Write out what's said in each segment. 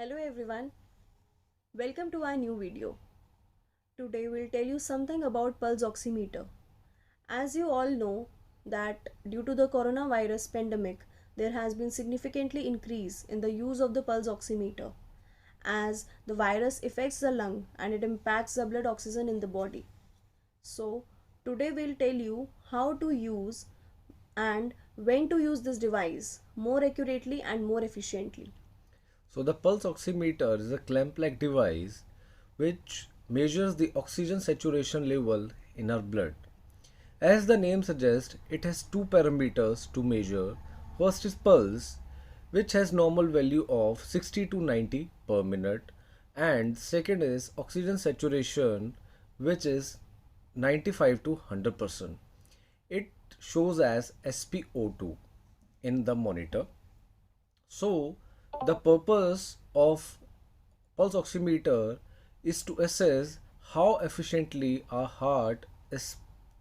Hello everyone, welcome to our new video. Today we'll tell you something about pulse oximeter. As you all know that due to the coronavirus pandemic, there has been significantly increase in the use of the pulse oximeter as the virus affects the lung and it impacts the blood oxygen in the body. So today we'll tell you how to use and when to use this device more accurately and more efficiently. So the pulse oximeter is a clamp-like device which measures the oxygen saturation level in our blood. As the name suggests, it has two parameters to measure. First is pulse, which has normal value of 60 to 90 per minute, and second is oxygen saturation, which is 95 to 100%. It shows as SpO2 in the monitor. So, the purpose of pulse oximeter is to assess how efficiently our heart is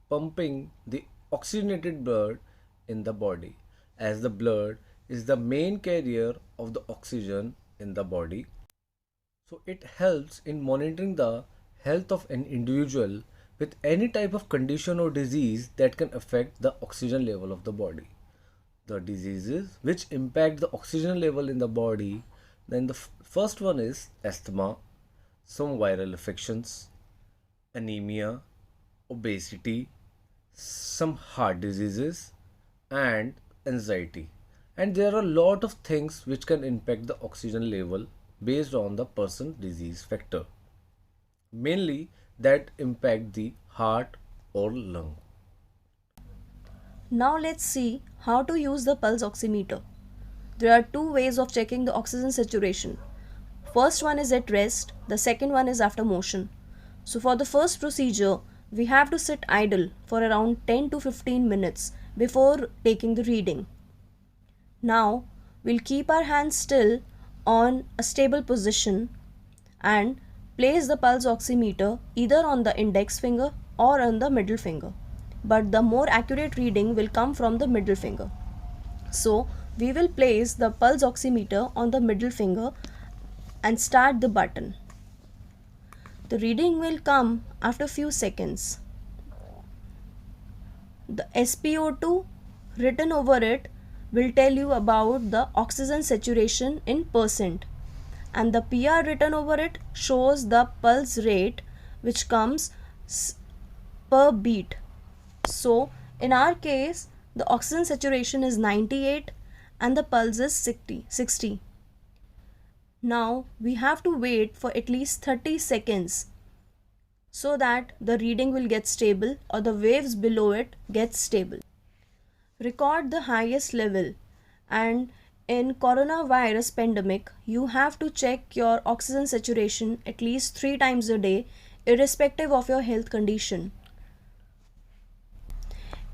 pumping the oxygenated blood in the body, as the blood is the main carrier of the oxygen in the body. So, it helps in monitoring the health of an individual with any type of condition or disease that can affect the oxygen level of the body. The diseases which impact the oxygen level in the body, then the first one is asthma, some viral infections, anemia, obesity, some heart diseases, and anxiety. And there are a lot of things which can impact the oxygen level based on the person disease factor, mainly that impact the heart or lung. Now let's see how to use the pulse oximeter. There are two ways of checking the oxygen saturation. First one is at rest, the second one is after motion. So for the first procedure, we have to sit idle for around 10 to 15 minutes before taking the reading. Now we'll keep our hands still on a stable position and place the pulse oximeter either on the index finger or on the middle finger. But the more accurate reading will come from the middle finger. So we will place the pulse oximeter on the middle finger and start the button. The reading will come after few seconds. The SpO2 written over it will tell you about the oxygen saturation in percent, and the PR written over it shows the pulse rate which comes per beat. So in our case the oxygen saturation is 98 and the pulse is 60. Now we have to wait for at least 30 seconds so that the reading will get stable or the waves below it get stable. Record the highest level, and in coronavirus pandemic you have to check your oxygen saturation at least 3 times a day irrespective of your health condition.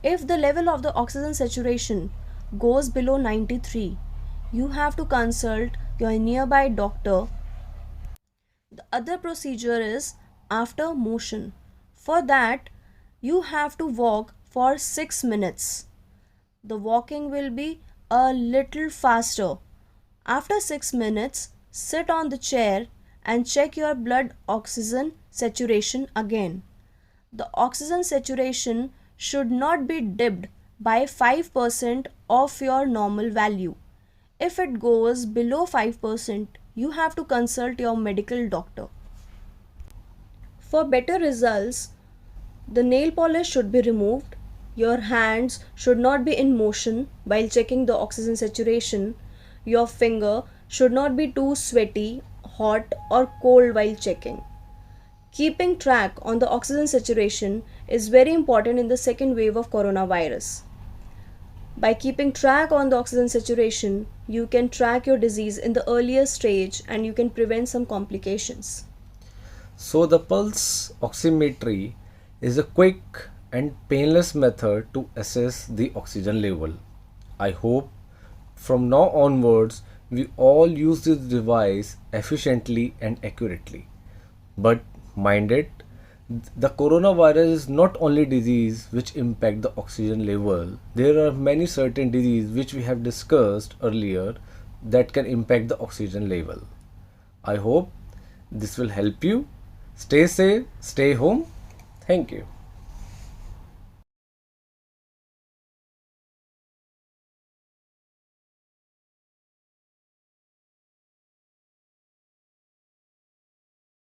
If the level of the oxygen saturation goes below 93, you have to consult your nearby doctor. The other procedure is after motion. For that, you have to walk for 6 minutes. The walking will be a little faster. After 6 minutes, sit on the chair and check your blood oxygen saturation again. The oxygen saturation should not be dipped by 5% of your normal value. If it goes below 5%, you have to consult your medical doctor. For better results, the nail polish should be removed. Your hands should not be in motion while checking the oxygen saturation. Your finger should not be too sweaty, hot or cold while checking. Keeping track on the oxygen saturation is very important in the second wave of coronavirus. By keeping track on the oxygen saturation, you can track your disease in the earlier stage and you can prevent some complications. So the pulse oximetry is a quick and painless method to assess the oxygen level. I hope from now onwards we all use this device efficiently and accurately. But mind it, the coronavirus is not only disease which impact the oxygen level. There are many certain diseases which we have discussed earlier that can impact the oxygen level. I hope this will help you. Stay safe, stay home. Thank you.